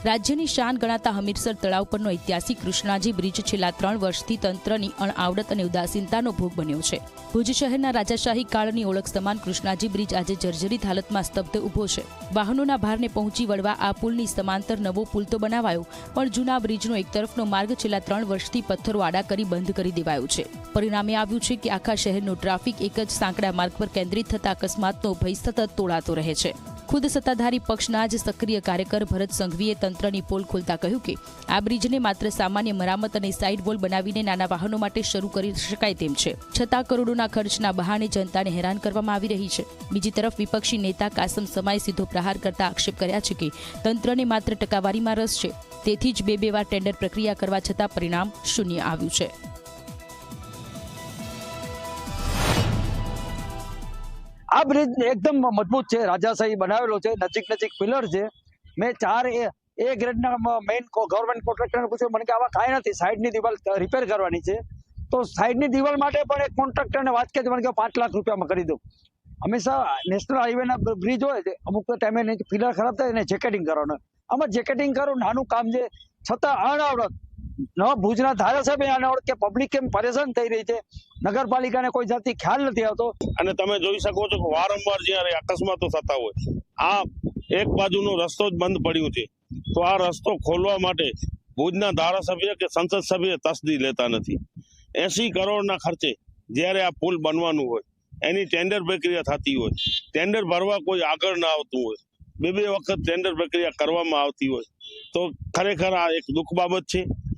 રાજ્યની શાન ગણાતા હમીરસર તળાવ પરનો ઐતિહાસિક કૃષ્ણાજી બ્રિજ છેલ્લા 3 વર્ષથી તંત્રની અણઆવડત અને ઉદાસીનતાનો ભોગ બન્યો છે। ભુજ શહેરના રાજાશાહી કાળની ઓળખ સમાન કૃષ્ણાજી બ્રિજ આજે જર્જરિત હાલતમાં સ્તબ્ધ ઊભો છે। વાહનોના ભારને પહોંચી વળવા આ પુલની સમાંતર નવો પુલ તો બનાવાયો, પણ જૂના બ્રિજનો એક તરફનો માર્ગ છેલ્લા 3 વર્ષથી પથ્થરો આડા કરી બંધ કરી દેવાયો છે। પરિણામે આવ્યું છે કે આખા શહેરનો ટ્રાફિક એક જ સાંકડા માર્ગ પર કેન્દ્રિત થતા અકસ્માતનો ભય સતત તોળાતો રહે છે। ખુદ સત્તાધારી પક્ષના જ સક્રિય કાર્યકર ભરત સંઘવીએ તંત્રની પોલ ખોલતા કહ્યું કે આ બ્રિજને માત્ર સામાન્ય મરામત અને સાઇડ વોલ બનાવીને નાના વાહનો માટે શરૂ કરી શકાય તેમ છે, છતાં કરોડોના ખર્ચના બહાને જનતાને હેરાન કરવામાં આવી રહી છે। બીજી તરફ વિપક્ષી નેતા કાસમ સમાએ સીધો પ્રહાર કરતા આક્ષેપ કર્યા છે કે તંત્રને માત્ર ટકાવારીમાં રસ છે, તેથી જ બે વાર ટેન્ડર પ્રક્રિયા કરવા છતાં પરિણામ શૂન્ય આવ્યું છે। આ બ્રિજ એકદમ મજબૂત છે, રાજાશાહી બનાવેલો છે, નજીક પિલર છે। મેં 4 એ ગ્રેડના મેઇન ગવર્મેન્ટ કોન્ટ્રાક્ટરને પૂછ્યું, મને કે આવા કાંઈ નથી, સાઈડની દિવાલ રિપેર કરવાની છે। તો સાઈડની દિવાલ માટે પણ એક કોન્ટ્રાક્ટરને વાત કરી, મને કે 5 લાખ રૂપિયામાં કરી દઉં। હંમેશા નેશનલ હાઈવેના બ્રિજ હોય છે, અમુક ટાઈમે પિલર ખરાબ થાય એને જેકેટિંગ કરવાનું, આમાં જેકેટિંગ કરવું નાનું કામ છે, છતાં અણઆવડત ન ભુજના ધારાસભ્ય અણઆવડત કે પબ્લિક કેમ પરેશાન થઈ રહી છે, નગરપાલિકાને કોઈ જાતની ખ્યાલ નથી આવતો। અને તમે જોઈ શકો છો કે વારંવાર જ્યારે અકસ્માતો થતા હોય, આ એક બાજુનો રસ્તો જ બંધ પડ્યો છે, તો આ રસ્તો ખોલવા માટે ભુજના ધારાસભ્ય કે સંસદ સભ્ય તસ્દી લેતા નથી। 80 કરોડના ખર્ચે જ્યારે આ પુલ બનવાનું હોય, એની ટેન્ડર પ્રક્રિયા થતી હોય, ટેન્ડર ભરવા કોઈ આગળ ના આવતું હોય, બે વખત ટેન્ડર પ્રક્રિયા કરવામાં આવતી હોય, તો ખરેખર આ એક દુઃખ બાબત છે।